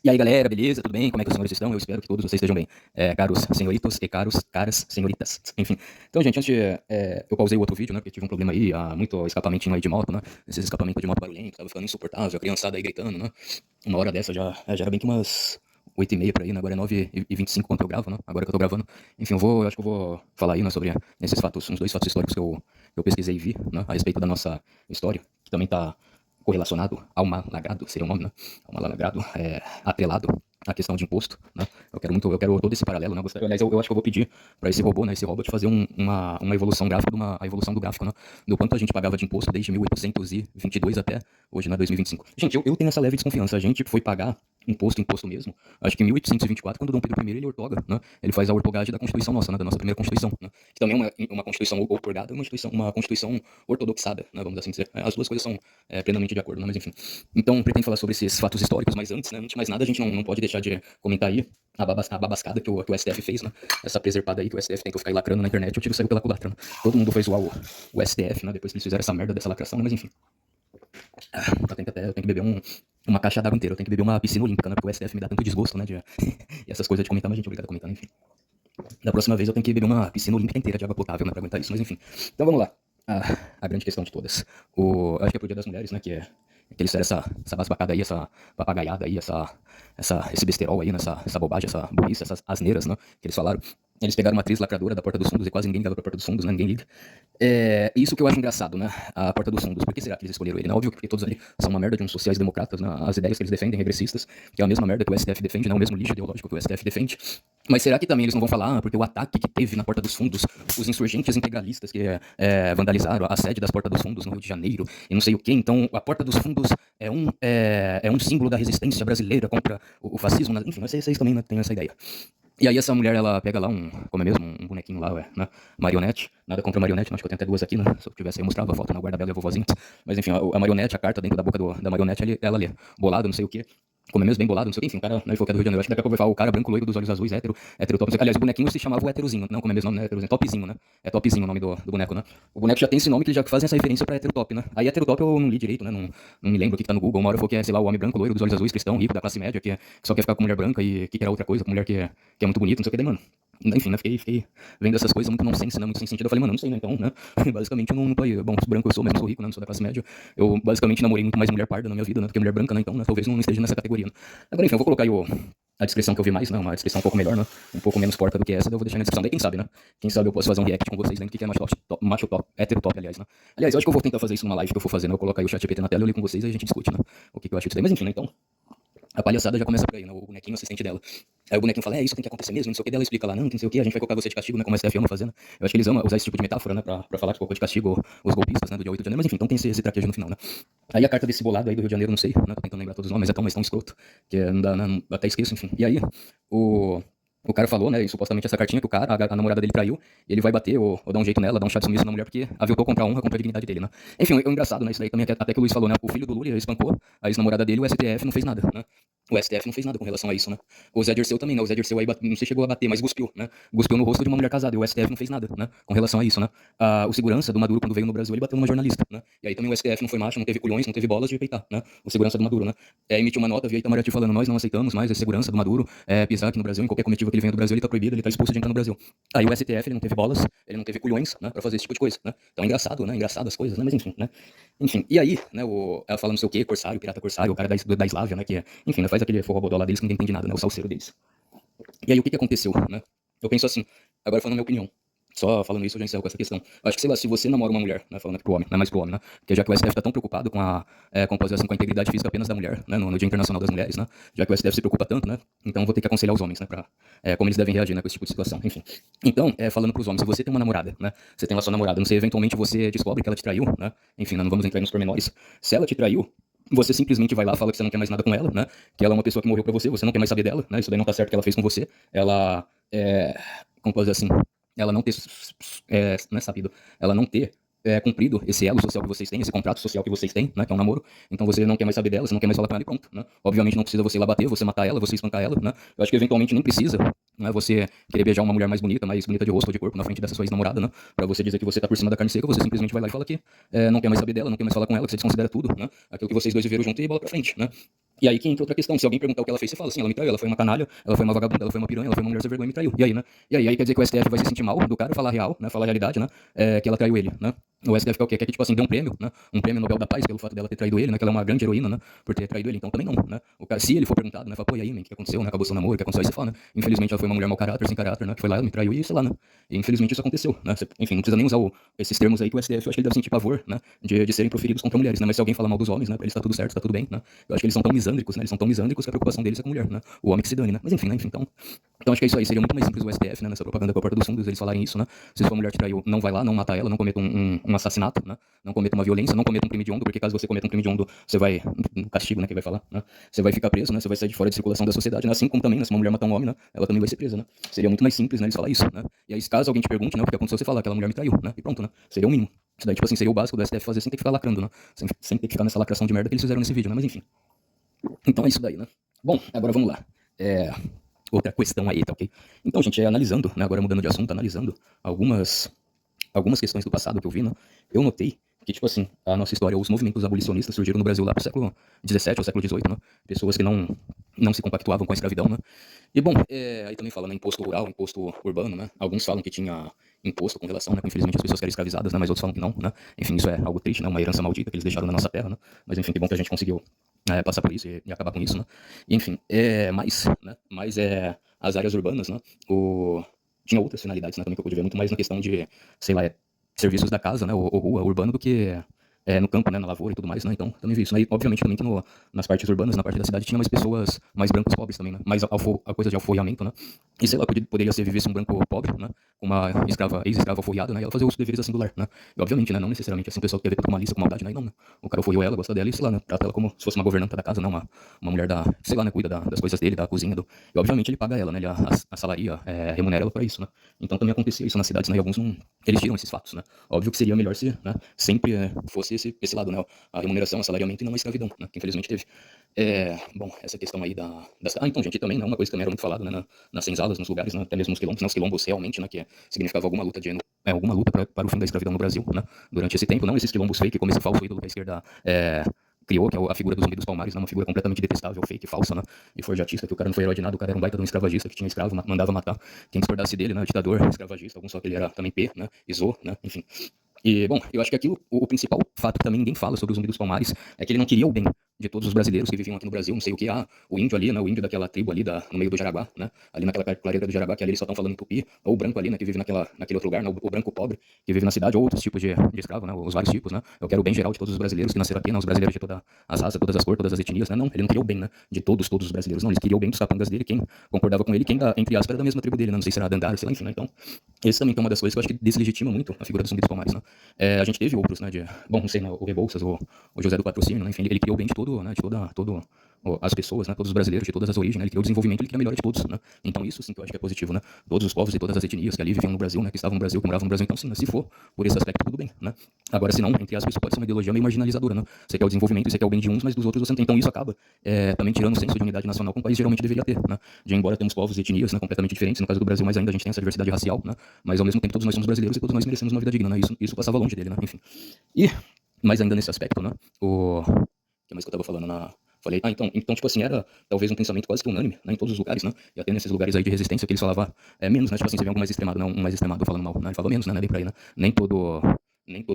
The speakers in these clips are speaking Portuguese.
E aí, galera, beleza? Tudo bem? Como é que os senhores estão? Eu espero que todos vocês estejam bem. Caros senhoritos e caras senhoritas. Enfim. Então, gente, antes eu pausei o outro vídeo, né? Porque tive um problema aí, muito escapamentinho aí de moto, né? Esses escapamentos de moto barulhento, tava ficando insuportável, a criançada aí gritando, né? Uma hora dessa já era bem que umas 8h30 por aí, né? Agora é 9h25 quando eu gravo, né? Agora que eu tô gravando. Enfim, eu acho que eu vou falar aí, né, sobre esses fatos, uns dois fatos históricos que eu pesquisei e vi, né? A respeito da nossa história, que também tá correlacionado ao malagrado, seria o nome, né? Ao malagrado, atrelado à questão de imposto, né? Eu quero todo esse paralelo, né? Aliás, eu acho que eu vou pedir para esse robô, né? Esse robot fazer uma evolução gráfica, a evolução do gráfico, né? Do quanto a gente pagava de imposto desde 1822 até hoje, né? 2025. Gente, eu tenho essa leve desconfiança. A gente foi pagar imposto mesmo, acho que em 1824, quando Dom Pedro I ele ortoga, né? Ele faz a ortogagem da Constituição nossa, né? Da nossa primeira Constituição, né? Que também é uma Constituição outorgada, uma Constituição ortodoxada, né? Vamos assim dizer. As duas coisas são plenamente de acordo, né? Mas enfim. Então, pretendo falar sobre esses fatos históricos, mas antes, né? Antes de mais nada, a gente não pode deixar de comentar aí a babascada que o STF fez, né? Essa preservada aí que o STF tentou ficar aí lacrando na internet, o tiro saiu pela culatra, né? Todo mundo foi zoar o STF, né? Depois que eles fizeram essa merda dessa lacração, né? Mas enfim. Eu tenho que beber uma caixa d'água inteira, eu tenho que beber uma piscina olímpica, né? Porque o STF me dá tanto desgosto, né? E essas coisas de comentar, mas a gente é obrigado a comentar, né? Enfim. Da próxima vez eu tenho que beber uma piscina olímpica inteira de água potável, né? Pra aguentar isso, mas enfim. Então vamos lá. A grande questão de todas. Acho que é pro Dia das Mulheres, né? Que eles fizeram essa basbacada aí, essa papagaiada aí, esse besterol aí, essa bobagem, essa burrice, essas asneiras, né? Que eles falaram. Eles pegaram uma atriz lacradora da Porta dos Fundos e quase ninguém ligava pra Porta dos Fundos, né? Ninguém liga. Isso que eu acho engraçado, né? A Porta dos Fundos. Por que será que eles escolheram ele? Né? Óbvio que porque todos ali são uma merda de uns sociais-democratas, né? As ideias que eles defendem, regressistas, que é a mesma merda que o STF defende, né? O mesmo lixo ideológico que o STF defende. Mas será que também eles não vão falar, porque o ataque que teve na Porta dos Fundos, os insurgentes integralistas que vandalizaram a sede das Portas dos Fundos no Rio de Janeiro, e não sei o que, então a Porta dos Fundos é um símbolo da resistência brasileira contra o fascismo, né? Enfim, vocês também, né, têm essa ideia. E aí essa mulher, ela pega lá como é mesmo, um bonequinho lá, né? Marionete. Nada contra a marionete, acho que eu tenho até duas aqui, né? Se eu tivesse, eu mostrava a foto na guarda-bela e a vovozinha. Mas enfim, a marionete, a carta dentro da boca da marionete, ela lê. Bolado, não sei o quê. Como é mesmo, bem bolado, não sei o que, enfim, o cara, né, ele falou que é do Rio de Janeiro, acho que daqui a pouco vai falar o cara branco, loiro, dos olhos azuis, hétero top, não sei, aliás, o bonequinho se chamava o heterozinho, não, como é mesmo nome, né, heterozinho, topzinho, né, é topzinho o nome do boneco, né, o boneco já tem esse nome que eles já fazem essa referência pra top, né, aí top eu não li direito, né, não me lembro o que tá no Google, uma hora eu falou que é, sei lá, o homem branco, loiro, dos olhos azuis, cristão, rico, da classe média, que só quer ficar com mulher branca e que quer outra coisa, com mulher que é muito bonita, não sei o que, daí, mano, enfim, né, fiquei vendo essas coisas muito nonsense, né, muito sem sentido, eu falei, mano, não sei, né, então, né, basicamente eu não tô aí, bom, branco eu sou, mas não sou rico, né, não sou da classe média, eu basicamente namorei muito mais mulher parda na minha vida, né, do que mulher branca, né, então, né, talvez não esteja nessa categoria, né. Agora, enfim, eu vou colocar aí a descrição que eu vi mais, né, uma descrição um pouco melhor, né, um pouco menos porca do que essa, eu vou deixar na descrição, daí quem sabe, né, quem sabe eu posso fazer um react com vocês, né, que é macho top, hétero top, aliás, né. Aliás, eu acho que eu vou tentar fazer isso numa live que eu for fazer, né, eu colocar aí o chat GPT na tela, eu li com vocês e a gente discute, né, o que eu acho disso daí, mas enfim, né, então, a palhaçada já começa por aí, né? O bonequinho assistente dela. Aí o bonequinho fala, isso tem que acontecer mesmo, não sei o que, dela explica lá, não, que não sei o que, a gente vai colocar você de castigo, né? Como a STF ama fazer, né? Eu acho que eles amam usar esse tipo de metáfora, né? Pra falar que colocou de castigo os golpistas, né? Do dia 8 de janeiro, mas enfim, então tem esse traquejo no final, né? Aí a carta desse bolado aí do Rio de Janeiro, não sei, né? Tô tentando lembrar todos os nomes, mas é tão escroto, que não dá, né? Até esqueço, enfim. E aí, o cara falou, né, e supostamente essa cartinha que a namorada dele traiu, e ele vai bater ou dar um jeito nela, dar um chá de sumiço na mulher, porque aviltou contra a honra, contra a dignidade dele, né? Enfim, o engraçado, né, isso daí também, até que o Luiz falou, né, o filho do Lula espancou a ex-namorada dele, o STF não fez nada, né? O STF não fez nada com relação a isso, né? O Zé Dirceu também, né? O Zé Dirceu aí, não sei se chegou a bater, mas cuspiu, né? Cuspiu no rosto de uma mulher casada, e o STF não fez nada, né? Com relação a isso, né? O segurança do Maduro, quando veio no Brasil, ele bateu numa jornalista, né? E aí também o STF não foi macho, não teve culhões, não teve bolas de peitar, né? O segurança do Maduro, né? Emitiu uma nota via Itamaraty falando, nós não aceitamos mais a segurança do Maduro, pisar aqui no Brasil, em qualquer comitiva que ele venha do Brasil, ele tá proibido, ele tá expulso de entrar no Brasil. Aí o STF, ele não teve bolas, ele não teve culhões, né? Pra fazer esse tipo de coisa, né? Então é engraçado, né? Engraçado as coisas, né? Mas enfim, né? Enfim, e aí, né, ela fala não sei o que, corsário, pirata corsário, o cara da Islávia, né, enfim, né, faz aquele forrobodó lá deles que ninguém entende nada, né, o salseiro deles. E aí, o que aconteceu, né? Eu penso assim, agora falando a minha opinião, só falando isso eu já encerro com essa questão. Acho que, sei lá, se você namora uma mulher, né, falando aqui pro homem, não é mais pro homem, né, porque já que o STF tá tão preocupado com com a integridade física apenas da mulher, né, no Dia Internacional das Mulheres, né, já que o STF se preocupa tanto, né, então eu vou ter que aconselhar os homens, né, como eles devem reagir, né, com esse tipo de situação, enfim. Então, falando pros homens, se você tem uma namorada, né, você tem lá sua namorada, não sei, eventualmente você descobre que ela te traiu, né, enfim, né, não vamos entrar nos pormenores, se ela te traiu, você simplesmente vai lá, fala que você não quer mais nada com ela, né? Que ela é uma pessoa que morreu pra você não quer mais saber dela, né? Isso daí não tá certo que ela fez com você. Ela como pode dizer assim, ela não ter, não é sabido, ela não ter cumprido esse elo social que vocês têm, esse contrato social que vocês têm, né? Que é um namoro. Então você não quer mais saber dela, você não quer mais falar com ela e pronto, né? Obviamente não precisa você ir lá bater, você matar ela, você espancar ela, né? Eu acho que eventualmente nem precisa, né? Você querer beijar uma mulher mais bonita de rosto ou de corpo na frente dessa sua ex-namorada, né? Pra você dizer que você tá por cima da carne seca, você simplesmente vai lá e fala que não quer mais saber dela, não quer mais falar com ela, que você desconsidera tudo, né? Aquilo que vocês dois viveram junto e bola pra frente, né? E aí que entra outra questão. Se alguém perguntar o que ela fez, você fala assim, ela me traiu, ela foi uma canalha, ela foi uma vagabunda, ela foi uma piranha, ela foi uma mulher sem vergonha e me traiu. E aí, né? E aí quer dizer que o STF vai se sentir mal do cara, falar a real, né? Falar a realidade, né? Que ela traiu ele, né? O STF quer o quê? Quer que, tipo assim, dê um prêmio, né? Um prêmio Nobel da Paz pelo fato dela ter traído ele, né? Que ela é uma grande heroína, né? Por ter traído ele. Então também não, né? O cara, se ele for perguntado, né? Fala, pô, e aí, man, o que aconteceu, né? Acabou seu namoro, o que aconteceu? Aí você fala, né? Infelizmente ela foi uma mulher mau caráter, sem caráter, né? Que foi lá, ela me traiu e sei lá, né? E infelizmente isso aconteceu, né? Enfim, não precisa nem usar esses termos aí que o STF, eu acho que ele deve sentir pavor, né? De serem proferidos contra mulheres, né? Mas se alguém falar mal dos homens, né? Pra eles tá tudo certo, tá tudo bem, né? Eu acho que eles são tão misândricos, né? Eles são tão misândricos que a preocupação deles é com a mulher, né? O homem que se dane, né? Mas enfim, né? Enfim, então acho que é isso aí. Seria muito mais simples o STF, né? Nessa propaganda com a porta dos fundos, eles falarem isso, né? Se sua mulher te traiu, não vai lá, não mata ela, não cometa um assassinato, né? Não cometa uma violência, não cometa um crime de hediondo, porque caso você cometa um crime de hediondo, você vai, no castigo, né? Que vai falar, né? Você vai ficar preso, né? Você vai sair de fora de circulação da sociedade, né? Assim como também, né? Se uma mulher matar um homem, né? Ela também vai ser presa, né? Seria muito mais simples, né? Eles falar isso, né? E aí, caso alguém te pergunte, né? O que aconteceu, você fala, aquela mulher me traiu, né? E pronto, né? Seria o mínimo. Isso daí, tipo assim, seria o básico do STF fazer sem ter que ficar lacrando, né? Sem ter que ficar nessa lacração de merda que eles fizeram nesse vídeo, né? Mas enfim. Então é isso daí, né? Bom, agora vamos lá. Outra questão aí, tá ok? Então, gente, analisando, né, agora mudando de assunto, analisando algumas questões do passado que eu vi, né, eu notei que, tipo assim, a nossa história, os movimentos abolicionistas surgiram no Brasil lá pro século XVII ou século XVIII, né? Pessoas que não se compactuavam com a escravidão, né? E, bom, aí também fala, né, imposto rural, imposto urbano, né? Alguns falam que tinha imposto com relação, né? Infelizmente as pessoas querem escravizadas, né? Mas outros falam que não, né? Enfim, isso é algo triste, né? Uma herança maldita que eles deixaram na nossa terra, né? Mas, enfim, que bom que a gente conseguiu passar por isso e acabar com isso, né? E, enfim, mais as áreas urbanas, né? Tinha outras finalidades, né? Também que eu pude ver muito mais na questão de, sei lá, serviços da casa, né? Ou rua, urbano, do que no campo, né? Na lavoura e tudo mais, né? Então, também vi isso. Né? E, obviamente, também que nas partes urbanas, na parte da cidade, tinha mais pessoas, mais brancos pobres também, né? Mais a coisa de alforriamento, né? E, sei lá, poderia ser vivesse um branco pobre, né? Com uma ex-escrava alforriada, né? E ela fazer os deveres assim do lar, né? E, obviamente, né? Não necessariamente assim, o pessoal que quer ver tudo com malícia, com maldade, né? E não, né? O cara alforriou ela, gosta dela e, sei lá, né? Trata ela como se fosse uma governanta da casa, não uma mulher sei lá, né? Cuida das coisas dele, da cozinha, e, obviamente, ele paga ela, né? Ele assalaria, remunera ela pra isso, né? Então, também acontecia isso nas cidades, né? E alguns não, eles tiram esses fatos, né? Óbvio que seria melhor se, né? Sempre fosse esse lado, né? A remuneração, o salariamento e não a escravidão, né? Que infelizmente teve. Bom, essa questão aí então, gente, também, né? Uma coisa que também era muito falada, né? Nas senzalas, nos lugares, né? Até mesmo nos quilombos, né? Os quilombos realmente, né? Que significava alguma luta para o fim da escravidão no Brasil, né? Durante esse tempo, não esses quilombos fake, como esse falso ídolo que a esquerda criou, que é a figura do Zumbi dos Palmares, né? Uma figura completamente detestável, fake, falsa, né? E forjatista, que o cara não foi herói de nada, o cara era um baita de um escravagista, que tinha escravo, mandava matar quem discordasse dele, né? Ditador, escravagista, alguns só que ele era também né? Isou, né? Enfim. E, bom, eu acho que aquilo, o principal fato que também ninguém fala sobre o Zumbi dos Palmares é que ele não queria o bem de todos os brasileiros que viviam aqui no Brasil, não sei o que, o índio ali, né, o índio daquela tribo ali no meio do Jaraguá, né, ali naquela clareira do Jaraguá, que ali eles só estão falando em tupi, ou o branco ali, né, que vive naquele outro lugar, né, o branco pobre, que vive na cidade, ou outros tipos de escravo, né, os vários tipos, né, eu quero o bem geral de todos os brasileiros que nasceram aqui, né, os brasileiros de todas as raças, todas as cores, todas as etnias, né, não, ele não queria o bem, né, de todos os brasileiros, não, ele queria o bem dos capangas dele, quem concordava com ele, quem, entre aspas, era da mesma tribo dele, né, não sei se era Dandara, sei lá, enfim, né, então, esse também é uma das coisas que eu acho que deslegitima muito a figura do Zumbi dos Palmares, né, a gente teve outros, né, bom, não sei, né, o Rebouças, o José do Patrocínio, né, enfim, ele criou o bem de todo, né, de todo as pessoas, né, todos os brasileiros de todas as origens, né, ele criou o desenvolvimento, ele queria a melhor de todos, né, então isso sim que eu acho que é positivo, né, todos os povos e todas as etnias que ali viviam no Brasil, né, que estavam no Brasil, que moravam no Brasil, então sim, né, se for por esse aspecto, tudo bem, né, agora se não, entre aspas, isso pode ser uma ideologia meio marginalizadora, né, você quer o desenvolvimento, você quer o bem de uns, mas dos outros você não tem, então isso acaba também tirando o senso de unidade nacional que um país geralmente deveria ter, né, embora temos povos e etnias, né, completamente diferentes, no caso do Brasil, mas ainda a gente tem essa diversidade racial, né, mas ao mesmo tempo todos nós somos brasileiros e todos nós merecemos uma vida digna, né, isso passava longe dele, né, enfim, e mais ainda nesse aspecto, né, o que mais que eu tava falando Falei, então, tipo assim, era talvez um pensamento quase que unânime, né, em todos os lugares, né, e até nesses lugares aí de resistência que eles falavam, menos, né, tipo assim, você vê algo mais extremado, não, um mais extremado falando mal, né, ele falava menos, né, bem pra aí, né, nem todo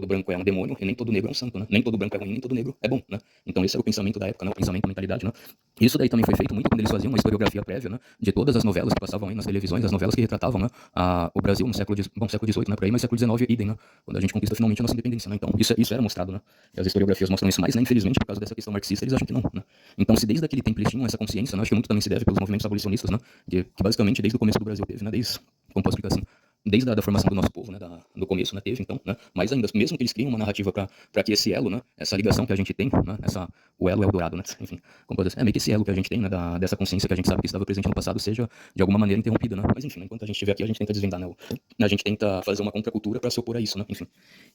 branco é um demônio e nem todo negro é um santo, né, nem todo branco é ruim, nem todo negro é bom, né, então esse era o pensamento da época, né, o pensamento, a mentalidade, né, isso daí também foi feito muito quando eles faziam uma historiografia prévia, né, de todas as novelas que passavam aí nas televisões, as novelas que retratavam, né, o Brasil no século XVIII, né, por aí, mas século XIX, idem, né, quando a gente conquista finalmente a nossa independência, né, então isso era mostrado, né, e as historiografias mostram isso mais, né, infelizmente, por causa dessa questão marxista, eles acham que não, né, então se desde aquele tempo eles tinham essa consciência, né, acho que muito também se deve pelos movimentos abolicionistas, né, que basicamente desde o começo do Brasil teve, né, como posso explicar assim, desde a formação do nosso povo, né, do começo, né, teve, então, né, mas ainda, mesmo que eles criam uma narrativa para que esse elo, né, essa ligação que a gente tem, né, o elo é o dourado, né, enfim, como pode dizer, meio que esse elo que a gente tem, né, dessa consciência que a gente sabe que estava presente no passado, seja de alguma maneira interrompida, né, mas enfim, enquanto a gente estiver aqui, a gente tenta desvendar, né, a gente tenta fazer uma contracultura para se opor a isso, né, enfim.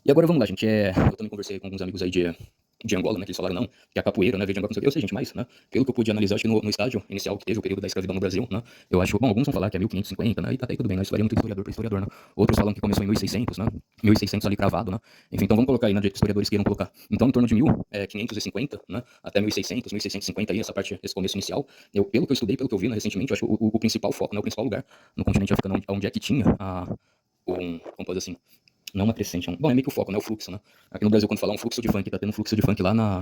E agora vamos lá, gente, eu também conversei com alguns amigos aí de Angola, né, que eles falaram não, que a capoeira, né, veio de Angola, não sei o quê. Eu sei, gente, mas, né, pelo que eu pude analisar, acho que no estágio inicial que teve o período da escravidão no Brasil, né, eu acho, bom, alguns vão falar que é 1550, né, e tá aí tudo bem, né, isso varia muito de historiador para historiador, né, outros falam que começou em 1600, né, 1600 ali cravado, né, enfim, então vamos colocar aí, né, de historiadores queiram colocar, então em torno de 1550, né, até 1600, 1650 aí, essa parte, esse começo inicial, pelo que eu estudei, pelo que eu vi, né, recentemente, eu acho que o principal foco, né, o principal lugar no continente africano, onde é que tinha como pode assim, não uma crescente, bom, é meio que o foco, né? O fluxo, né? Aqui no Brasil, quando falar um fluxo de funk, tá tendo um fluxo de funk lá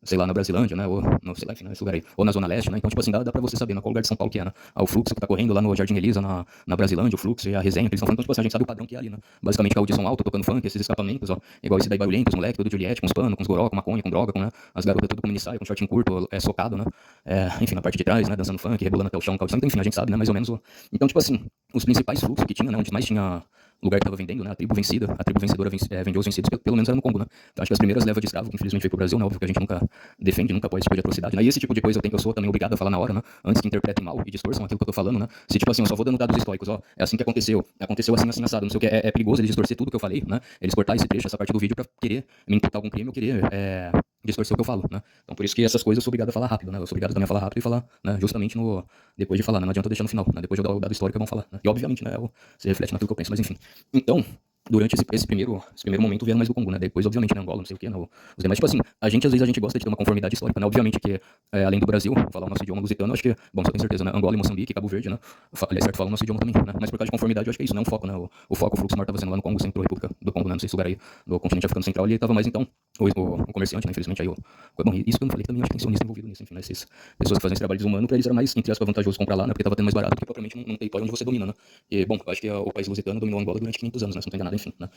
sei lá, na Brasilândia, né? Ou, no, sei lá, enfim, nesse lugar aí. Ou na Zona Leste, né? Então, tipo assim, dá pra você saber, né? Qual lugar de São Paulo que é, né? O fluxo que tá correndo lá no Jardim Elisa, na Brasilândia, o fluxo e a resenha que eles estão falando. Então, tipo assim, a gente sabe o padrão que é ali, né? Basicamente, carro de som alto, tocando funk, esses escapamentos, ó. Igual esse daí barulhento, os moleques, tudo Juliette, com os panos, com os goró, com maconha, com droga, com, né? As garotas tudo com minissaia, com shortinho curto, socado, né? Enfim, na parte de trás, né? Dançando funk, rebolando até o chão, calção. Então, enfim, a gente sabe, né? Mais ou menos. Então, tipo assim, os principais fluxos que tinha, né? Onde mais tinha lugar que estava vendendo, né? A tribo vencida, a tribo vencedora vendeu os vencidos, pelo menos era no Congo, né? Então acho que as primeiras levas de escravo, que infelizmente veio pro Brasil, né? Óbvio que a gente nunca defende, nunca apoia esse tipo de atrocidade, né? E esse tipo de coisa eu sou também obrigado a falar na hora, né? Antes que interpretem mal e distorçam aquilo que eu tô falando, né? Se tipo assim, eu só vou dando dados históricos, ó, é assim que aconteceu assim, assim, assado, não sei o que, é perigoso eles distorcer tudo que eu falei, né? Eles cortar esse trecho, essa parte do vídeo pra querer me imputar algum crime ou querer distorcer o que eu falo, né? Então por isso que essas coisas eu sou obrigado a falar rápido, né? Eu sou obrigado também a falar rápido e falar, né? Justamente depois de falar, né? Não adianta deixar no final, né? Depois de eu dar o dado histórico, vamos falar, né? E obviamente, né? Se reflete naquilo que eu penso, mas enfim. Então, durante esse primeiro momento vieram mais do Congo, né? Depois, obviamente, né, Angola, não sei o que, né? Os demais, tipo assim, às vezes a gente gosta de ter uma conformidade histórica, né? Obviamente que, além do Brasil, falar o nosso idioma lusitano, acho que, bom, só tenho certeza, né? Angola e Moçambique, Cabo Verde, né? Aliás, certo, falam o nosso idioma também, né? Mas por causa de conformidade, eu acho que é isso, né? Um foco, né? O foco, o fluxo maior estava sendo lá no Congo, Centro República do Congo, né? Não sei se o lugar aí do continente africano central, ele estava mais, então, o comerciante, né? Infelizmente, aí, bom, isso que eu não falei que também acho que tem sionista envolvido nisso, enfim, né? Essas pessoas que fazem esse trabalho desumano, pra eles era mais, entre aspas, vantajoso comprar lá, né? Porque tava tendo mais barato do que propriamente num território onde você domina, né? E, bom, eu acho que o país lusitano dominou Angola durante 500 anos, né? Se não tô enganado, enfim, né?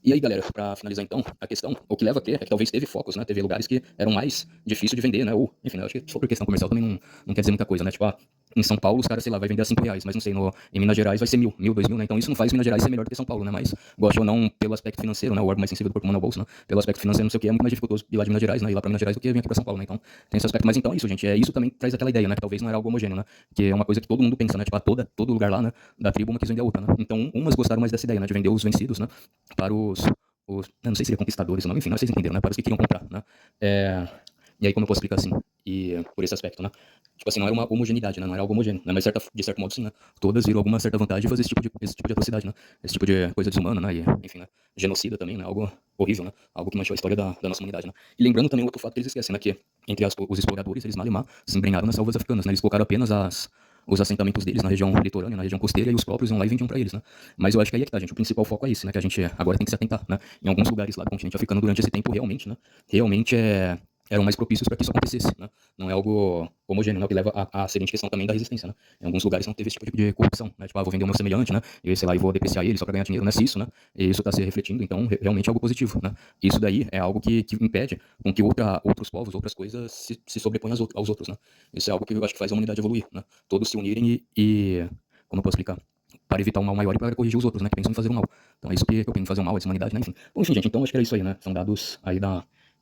E aí, galera, para finalizar então, a questão, o que leva a crer é que talvez teve focos, né? Teve lugares que eram mais difíceis de vender, né? Ou, enfim, né? Acho que só por questão comercial também não quer dizer muita coisa, né? Tipo, em São Paulo, os caras, sei lá, vai vender a R$ 5, mas não sei, em Minas Gerais vai ser 1.000, 2.000, né? Então isso não faz Minas Gerais ser melhor do que São Paulo, né? Mas, gosto ou não, pelo aspecto financeiro, né? O órgão mais sensível do corpo humano é o bolso, né? Pelo aspecto financeiro, não sei o que, é muito mais dificultoso ir lá de Minas Gerais, né? Ir lá pra Minas Gerais do que vir aqui pra São Paulo, né? Então, tem esse aspecto. Mas então é isso, gente. Isso também traz aquela ideia, né? Que talvez não era algo homogêneo, né? Que é uma coisa que todo mundo pensa, né? Tipo, todo lugar lá, né? Da tribo, uma quis vender a outra, né? Então, umas gostaram mais dessa ideia, né? De vender os vencidos, né? Para eu não sei se seria conquistadores ou não, enfim, não, vocês entenderam, né? Para os que queriam comprar, né? E aí, como eu posso explicar assim? E por esse aspecto, né? Tipo assim, não era uma homogeneidade, né? Não era algo homogêneo, né? Mas de certo modo, sim, né? Todas viram alguma certa vantagem de fazer esse tipo de atrocidade, né? Esse tipo de coisa desumana, né? E, enfim, né? Genocida também, né? Algo horrível, né? Algo que manchou a história da nossa humanidade, né? E lembrando também outro fato que eles esquecem, né? Que entre os exploradores, eles mal e mal se embrenharam nas selvas africanas, né? Eles colocaram apenas os assentamentos deles na região litorânea, na região costeira, e os próprios iam lá e vendiam pra eles, né? Mas eu acho que aí é que tá, gente. O principal foco é esse, né? Que a gente agora tem que se atentar, né? Em alguns lugares lá do continente africano, durante esse tempo, realmente, né? Realmente eram mais propícios para que isso acontecesse, né? Não é algo homogêneo, né? O que leva à seguinte questão também da resistência, né? Em alguns lugares não teve esse tipo de corrupção, né? Tipo, vou vender o meu semelhante, né? E, sei lá, e vou depreciar ele só para ganhar dinheiro, né? Se isso, né? E isso está se refletindo, então, realmente é algo positivo, né? Isso daí é algo que impede com que outros povos, outras coisas se sobreponham aos outros, né? Isso é algo que eu acho que faz a humanidade evoluir, né? Todos se unirem como eu posso explicar? Para evitar um mal maior e para corrigir os outros, né? Que pensam em fazer o mal. Então é isso que eu penso, fazer o mal, essa humanidade, né? Enfim. Bom, enfim, gente, então acho que era isso aí, né? São dados aí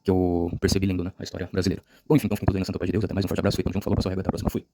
que eu percebi lendo, né? A história brasileira. Bom, enfim, então fiquem todos aí na santa paz de Deus. Até mais, um forte abraço. Tamo junto, falou, pessoal. Até a próxima. Fui.